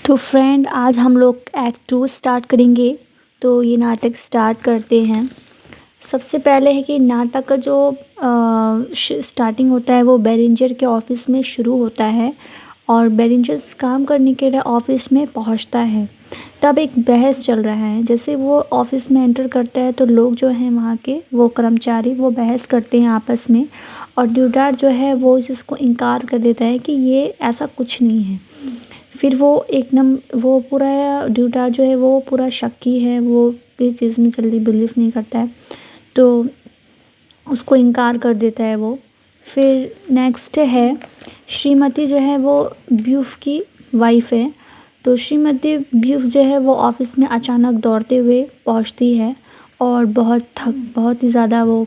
तो फ्रेंड आज हम लोग एक्ट 2 स्टार्ट करेंगे। तो ये नाटक स्टार्ट करते हैं। सबसे पहले है कि नाटक का जो स्टार्टिंग होता है वो बेरेंजर के ऑफिस में शुरू होता है और बेरेंजर काम करने के लिए ऑफिस में पहुंचता है। तब एक बहस चल रहा है। जैसे वो ऑफिस में एंटर करता है तो लोग जो हैं वहाँ के वो कर्मचारी वो बहस करते हैं आपस में और ड्यूडार जो है वो इसको इनकार कर देता है कि ये ऐसा कुछ नहीं है। फिर वो एकदम वो पूरा ड्यूडार जो है वो पूरा शक्की है, वो इस चीज़ में जल्दी बिलीव नहीं करता है तो उसको इनकार कर देता है वो। फिर नेक्स्ट है श्रीमती जो है वो ब्यूफ की वाइफ है। तो श्रीमती ब्यूफ जो है वो ऑफिस में अचानक दौड़ते हुए पहुंचती है और बहुत ही ज़्यादा वो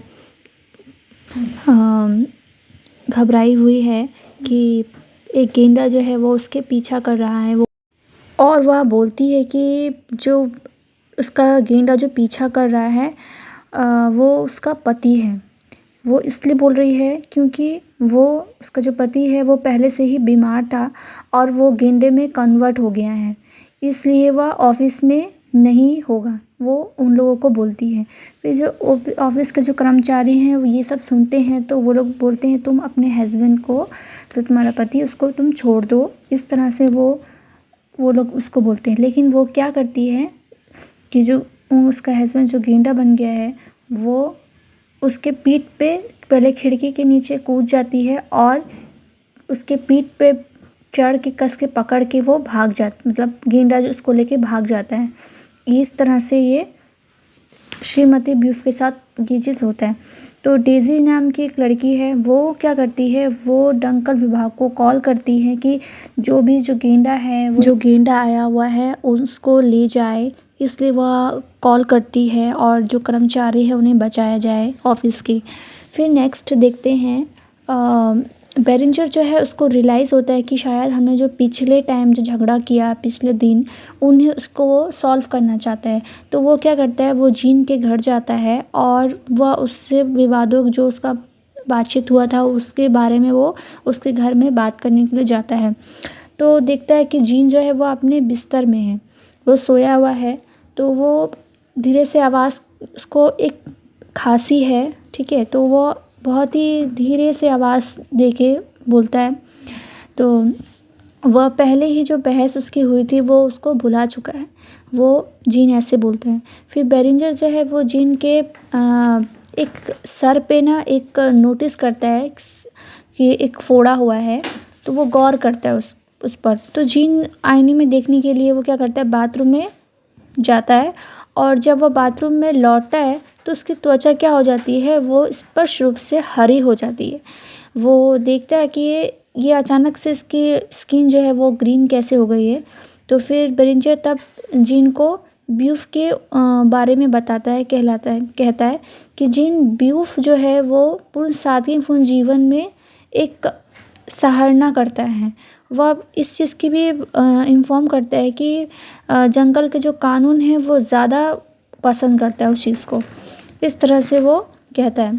घबराई हुई है कि एक गेंडा जो है वो उसके पीछा कर रहा है। वो और वह बोलती है कि जो उसका गेंडा जो पीछा कर रहा है वो उसका पति है। वो इसलिए बोल रही है क्योंकि वो उसका जो पति है वो पहले से ही बीमार था और वो गेंडे में कन्वर्ट हो गया है, इसलिए वह ऑफिस में नहीं होगा। वो उन लोगों को बोलती है। फिर जो ऑफिस के जो कर्मचारी हैं वो ये सब सुनते हैं तो वो लोग बोलते हैं तुम अपने हस्बैंड को, तो तुम्हारा पति उसको तुम छोड़ दो। इस तरह से वो लोग उसको बोलते हैं। लेकिन वो क्या करती है कि जो उसका हस्बैंड जो गेंडा बन गया है वो उसके पीठ पे पहले खिड़की के नीचे कूद जाती है और उसके पीठ पे चढ़ के कस के पकड़ के वो भाग जाता, मतलब गेंडा जो उसको लेके भाग जाता है। इस तरह से ये श्रीमती ब्यूफ के साथ ये चीज़ होता है। तो डेज़ी नाम की एक लड़की है, वो क्या करती है, वो डंकल विभाग को कॉल करती है कि जो गेंडा है, वो जो गेंडा आया हुआ है उसको ले जाए। इसलिए वह कॉल करती है और जो कर्मचारी है उन्हें बचाया जाए ऑफिस के। फिर नेक्स्ट देखते हैं बेरेंजर जो है उसको रियलाइज़ होता है कि शायद हमने जो पिछले टाइम जो झगड़ा किया पिछले दिन उन्हें उसको वो सॉल्व करना चाहता है। तो वो क्या करता है, वो जीन के घर जाता है और वह उससे विवादों जो उसका बातचीत हुआ था उसके बारे में वो उसके घर में बात करने के लिए जाता है। तो देखता है कि जीन जो है वो अपने बिस्तर में है, वो सोया हुआ है। तो वो धीरे से आवाज़ उसको एक खांसी है, ठीक है, तो वो बहुत ही धीरे से आवाज़ दे के बोलता है। तो वह पहले ही जो बहस उसकी हुई थी वो उसको भुला चुका है। वो जीन ऐसे बोलता है। फिर बेरेंजर जो है वो जीन के एक सर पे ना एक नोटिस करता है कि एक फोड़ा हुआ है। तो वो गौर करता है उस पर। तो जीन आईने में देखने के लिए वो क्या करता है, बाथरूम में जाता है और जब वह बाथरूम में लौटता है तो उसकी त्वचा क्या हो जाती है, वो स्पष्ट रूप से हरी हो जाती है। वो देखता है कि ये अचानक से इसकी स्किन जो है वो ग्रीन कैसे हो गई है। तो फिर बेरेंजर तब जीन को ब्यूफ के बारे में बताता है, कहता है कि जीन ब्यूफ जो है वो पूर्ण सादगीपूर्ण जीवन में एक सराहना करता है। वह इस चीज़ की भी इन्फॉर्म करता है कि जंगल के जो कानून हैं वो ज़्यादा पसंद करता है उस चीज़ को। इस तरह से वो कहता है।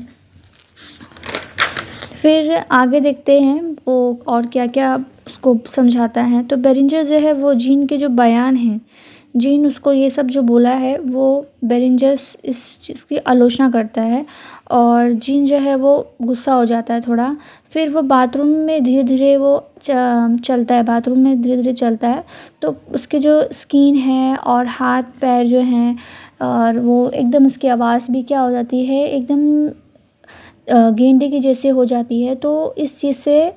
फिर आगे देखते हैं वो और क्या क्या उसको समझाता है। तो बेरेंजर जो है वो जीन के जो बयान हैं, जीन उसको ये सब जो बोला है वो बेरेंजर इस चीज़ की आलोचना करता है और जीन जो है वो गुस्सा हो जाता है थोड़ा। फिर वो बाथरूम में धीरे धीरे वो चलता है, बाथरूम में धीरे धीरे चलता है। तो उसके जो स्किन है और हाथ पैर जो हैं और वो एकदम उसकी आवाज़ भी क्या हो जाती है, एकदम गेंडे की जैसे हो जाती है। तो इस चीज़ से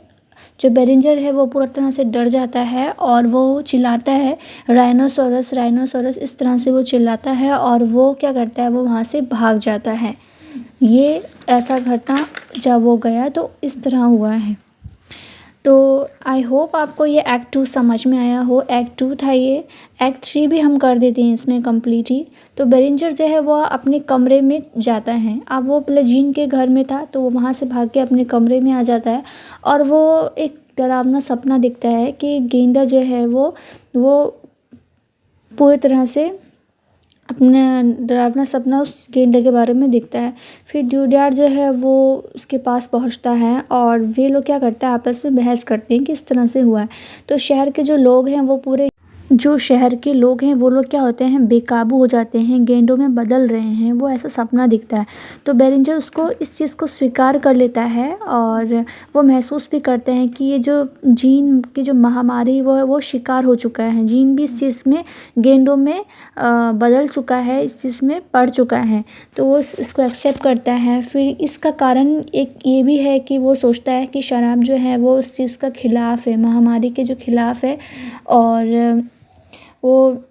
जो बेरेंजर है वो पूरी तरह से डर जाता है और वो चिल्लाता है राइनोसोरस राइनोसोरस, इस तरह से वो चिल्लाता है और वो क्या करता है, वो वहाँ से भाग जाता है। ये ऐसा घटना जब वो गया तो इस तरह हुआ है। तो आई होप आपको ये एक्ट 2 समझ में आया हो। एक्ट 2 था ये। एक्ट 3 भी हम कर देते हैं इसमें कंप्लीट ही। तो बेरेंजर जो है वो अपने कमरे में जाता है। अब वो पहले जीन के घर में था तो वो वहाँ से भाग के अपने कमरे में आ जाता है और वो एक डरावना सपना दिखता है कि गेंडा जो है वो पूरी तरह से अपना डरावना सपना उस गेंडे के बारे में दिखता है। फिर ड्यूडार जो है वो उसके पास पहुंचता है और वे लोग क्या करते हैं, आपस में बहस करते हैं कि इस तरह से हुआ है। तो शहर के जो लोग हैं वो पूरे जो शहर के लोग हैं वो लोग क्या होते हैं, बेकाबू हो जाते हैं, गेंडों में बदल रहे हैं, वो ऐसा सपना दिखता है। तो बेरेंजर उसको इस चीज़ को स्वीकार कर लेता है और वो महसूस भी करते हैं कि ये जो जीन की जो महामारी वो शिकार हो चुका है। जीन भी इस चीज़ में गेंडों में बदल चुका है, इस चीज़ में पड़ चुका है। तो वो इसको एक्सेप्ट करता है। फिर इसका कारण एक ये भी है कि वो सोचता है कि शराब जो है वो उस चीज़ का खिलाफ है, महामारी के जो खिलाफ है, और वो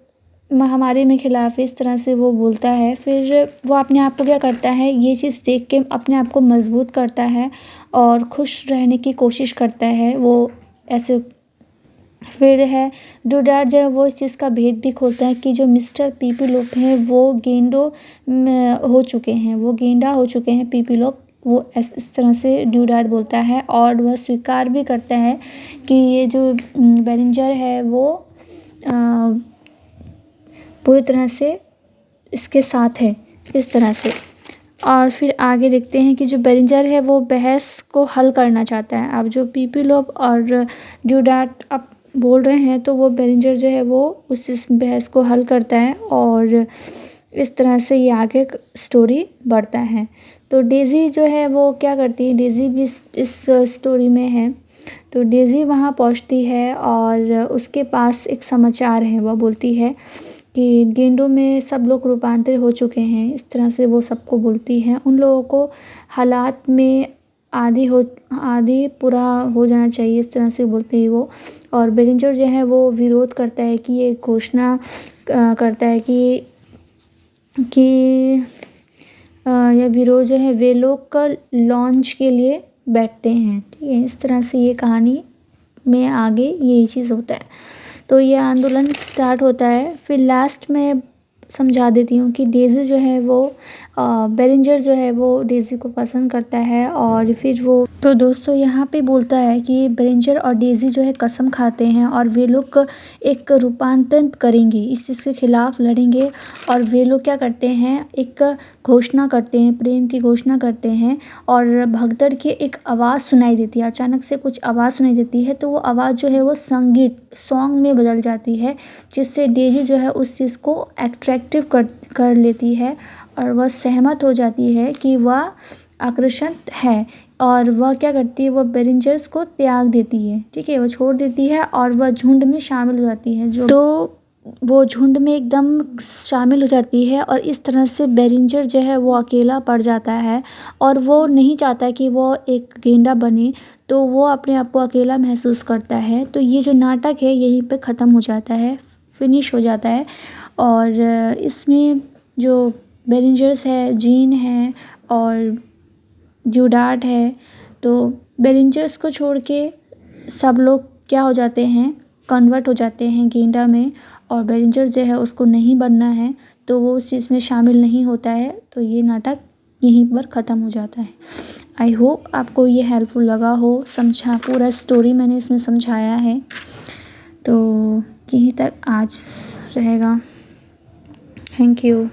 महामारी में खिलाफ है, इस तरह से वो बोलता है। फिर वो अपने आप को क्या करता है, ये चीज़ देख के अपने आप को मजबूत करता है और खुश रहने की कोशिश करता है वो ऐसे। फिर है डूडार्ट जो है वो इस चीज़ का भेद भी खोलता है कि जो मिस्टर पीपी लोग हैं वो गेंडों हो चुके हैं, वो गेंडा हो चुके हैं पीपी लोग, वो इस तरह से डूडार्ट बोलता है। और वह स्वीकार भी करता है कि ये जो बेरेंजर है वो पूरी तरह से इसके साथ है, इस तरह से। और फिर आगे देखते हैं कि जो बेरेंजर है वो बहस को हल करना चाहता है। अब जो पीपी लोग और डूडार्ट अब बोल रहे हैं तो वो बेरेंजर जो है वो उस बहस को हल करता है और इस तरह से ये आगे स्टोरी बढ़ता है। तो डेज़ी जो है वो क्या करती है, डेज़ी भी इस स्टोरी में है। तो डेज़ी वहाँ पहुँचती है और उसके पास एक समाचार है। वह बोलती है कि गेंडों में सब लोग रूपांतरित हो चुके हैं, इस तरह से वो सबको बोलती है। उन लोगों को हालात में आधी पूरा हो जाना चाहिए, इस तरह से बोलती है वो। और बेरेंजर जो है वो विरोध करता है कि ये घोषणा करता है कि यह विरोध जो है वे लोग का लॉन्च के लिए बैठते हैं। ठीक है, इस तरह से ये कहानी में आगे यही चीज़ होता है। तो ये आंदोलन स्टार्ट होता है। फिर लास्ट में समझा देती हूँ कि डेज़ी जो है वो बेरेंजर जो है वो डेज़ी को पसंद करता है। और फिर वो तो दोस्तों यहाँ पे बोलता है कि बेरेंजर और डेज़ी जो है कसम खाते हैं और वे लोग एक रूपांतरण करेंगे, इस चीज़ के खिलाफ लड़ेंगे। और वे लोग क्या करते हैं, एक घोषणा करते हैं, प्रेम की घोषणा करते हैं। और भगदड़ की एक आवाज़ सुनाई देती है, अचानक से कुछ आवाज़ सुनाई देती है। तो वो आवाज़ जो है वो सॉन्ग में बदल जाती है, जिससे डेज़ी जो है उस चीज़ को अट्रैक्टिव कर लेती है और वह सहमत हो जाती है कि वह आकर्षित है। और वह क्या करती है, वह बेरेंजर्स को त्याग देती है। ठीक है, वह छोड़ देती है और वह झुंड में शामिल हो जाती है। वो झुंड में एकदम शामिल हो जाती है और इस तरह से बेरेंजर जो है वो अकेला पड़ जाता है और वो नहीं चाहता कि वो एक गेंडा बने, तो वो अपने आप को अकेला महसूस करता है। तो ये जो नाटक है यहीं पे ख़त्म हो जाता है, फिनिश हो जाता है। और इसमें जो बेरेंजर्स है, जीन है और डूडार्ट है, तो बेरेंजर्स को छोड़ के सब लोग क्या हो जाते हैं, कन्वर्ट हो जाते हैं गेंडा में। और बेरेंजर जो है उसको नहीं बनना है, तो वो उस चीज़ में शामिल नहीं होता है। तो ये नाटक यहीं पर ख़त्म हो जाता है। आई होप आपको ये हेल्पफुल लगा हो, पूरा स्टोरी मैंने इसमें समझाया है। तो यहीं तक आज रहेगा। Thank you.